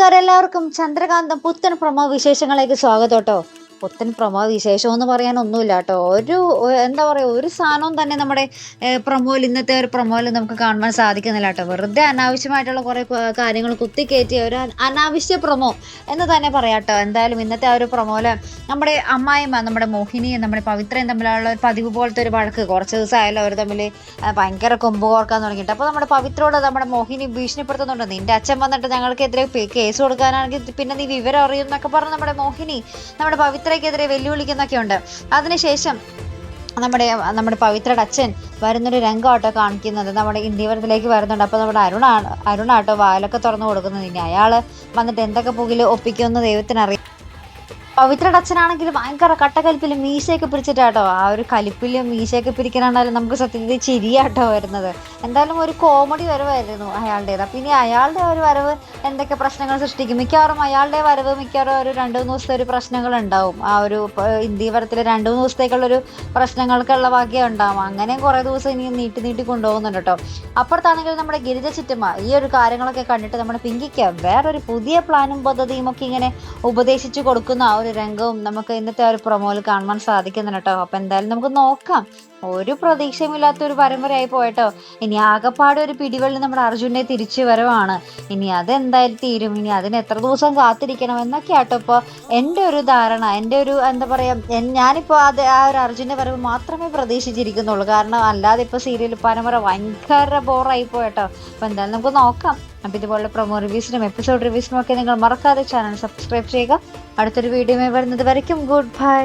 കൂട്ടുകാരെല്ലാവർക്കും ചന്ദ്രകാന്തം പുത്തൻ പ്രൊമോ വിശേഷങ്ങളിലേക്ക് സ്വാഗതം കേട്ടോ. പുത്തൻ പ്രൊമോ വിശേഷം എന്ന് പറയാനൊന്നുമില്ല കേട്ടോ. എന്താ പറയുക, ഒരു സാധനവും തന്നെ നമ്മുടെ പ്രൊമോയിൽ, ഇന്നത്തെ ഒരു പ്രൊമോയിൽ നമുക്ക് കാണുവാൻ സാധിക്കുന്നില്ല കേട്ടോ. വെറുതെ അനാവശ്യമായിട്ടുള്ള കുറേ കാര്യങ്ങൾ കുത്തിക്കയറ്റിയ ഒരു അനാവശ്യ പ്രൊമോ എന്ന് തന്നെ പറയാം കേട്ടോ. എന്തായാലും ഇന്നത്തെ ആ ഒരു പ്രൊമോയിൽ നമ്മുടെ അമ്മായിമ്മ, നമ്മുടെ മോഹിനിയും നമ്മുടെ പവിത്രയും തമ്മിലുള്ള ഒരു പതിവ് പോലത്തെ ഒരു വഴക്ക്, കുറച്ച് ദിവസമായാലും അവർ തമ്മിൽ ഭയങ്കര കൊമ്പ് കോർക്കാൻ തുടങ്ങിയിട്ട്. അപ്പോൾ നമ്മുടെ പവിത്രോട് നമ്മുടെ മോഹിനി ഭീഷണിപ്പെടുത്തുന്നുണ്ട്, നിന്റെ അച്ഛൻ വന്നിട്ട് ഞങ്ങൾക്കെതിരെ കേസ് കൊടുക്കാനാണെങ്കിൽ പിന്നെ നീ വിവരം അറിയും എന്നൊക്കെ പറഞ്ഞ് നമ്മുടെ മോഹിനി നമ്മുടെ പവിത്രയ്ക്കെതിരെ വെല്ലുവിളിക്കുന്നൊക്കെ ഉണ്ട്. അതിനുശേഷം നമ്മുടെ പവിത്രയുടെ അച്ഛൻ വരുന്നൊരു രംഗമാട്ടോ കാണിക്കുന്നത്. നമ്മുടെ ഇന്ത്യവരത്തിലേക്ക് വരുന്നുണ്ട്. അപ്പോൾ നമ്മുടെ അരുണാട്ടോ വാലൊക്കെ തുറന്നു കൊടുക്കുന്നത്. ഇനി അയാൾ വന്നിട്ട് എന്തൊക്കെ പുകിൽ ഒപ്പിക്കുമെന്ന് ദൈവത്തിനറിയാം. പവിത്രയുടെ അച്ഛനാണെങ്കിൽ ഭയങ്കര കട്ടക്കലിപ്പിൽ മീശയൊക്കെ പിടിച്ചിട്ടാട്ടോ. ആ ഒരു കലിപ്പിലും മീശയൊക്കെ പിരിക്കാനാണെങ്കിലും നമുക്ക് സത്യത്തിൽ ചിരിയാട്ടോ വരുന്നത്. എന്തായാലും ഒരു കോമഡി വരവായിരുന്നു അയാളുടേത്. അപ്പം ഇനി അയാളുടെ ഒരു വരവ് എന്തൊക്കെ പ്രശ്നങ്ങൾ സൃഷ്ടിക്കും. മിക്കവാറും അയാളുടെ വരവ് മിക്കവാറും ഒരു 2-3 ദിവസത്തെ ഒരു പ്രശ്നങ്ങൾ ഉണ്ടാവും. ആ ഒരു ഇന്ത്യവരത്തിൽ 2-3 ദിവസത്തേക്കുള്ളൊരു പ്രശ്നങ്ങൾക്കുള്ള വകയ ഉണ്ടാവും. അങ്ങനെ കുറേ ദിവസം ഇനി നീട്ടി കൊണ്ടുപോകുന്നുണ്ട് കേട്ടോ. അപ്പുറത്താണെങ്കിൽ നമ്മുടെ ഗിരിജ ചിറ്റമ്മ ഈ ഒരു കാര്യങ്ങളൊക്കെ കണ്ടിട്ട് നമ്മുടെ പിങ്കിക്ക് വേറൊരു പുതിയ പ്ലാനും പദ്ധതിയും ഒക്കെ ഇങ്ങനെ ഉപദേശിച്ചു കൊടുക്കുന്ന ആ ഒരു രംഗവും നമുക്ക് ഇന്നത്തെ ഒരു പ്രൊമോയിൽ കാണുവാൻ സാധിക്കുന്നുണ്ട് കേട്ടോ. അപ്പം എന്തായാലും നമുക്ക് നോക്കാം. ഒരു പ്രതീക്ഷയുമില്ലാത്ത ഒരു പരമ്പരയായി പോയിട്ടോ. ഇനി ആകെപ്പാടെ ഒരു പിടിവള്ളി നമ്മുടെ അർജുൻ്റെ തിരിച്ചു വരവാണ്. ഇനി അതെന്തായാലും തീരും. ഇനി അതിന് എത്ര ദിവസം കാത്തിരിക്കണം എന്നൊക്കെയാട്ടോ ഇപ്പോൾ എൻ്റെ ഒരു ധാരണ. എൻ്റെ ഒരു എന്താ പറയുക, ഞാനിപ്പോൾ ആ ഒരു അർജുൻ്റെ വരവ് മാത്രമേ പ്രതീക്ഷിച്ചിരിക്കുന്നുള്ളൂ. കാരണം അല്ലാതെ ഇപ്പോൾ സീരിയൽ പരമ്പര ഭയങ്കര ബോറായി പോയിട്ടോ. അപ്പോൾ എന്തായാലും നമുക്ക് നോക്കാം. അപ്പോൾ ഇതുപോലെ പ്രൊമോ റിവ്യൂസിനും എപ്പിസോഡ് റിവ്യൂസിനും ഒക്കെ നിങ്ങൾ മറക്കാതെ ചാനൽ സബ്സ്ക്രൈബ് ചെയ്യുക. അടുത്തൊരു വീഡിയോ വരുന്നത് വരയ്ക്കും ഗുഡ് ബൈ.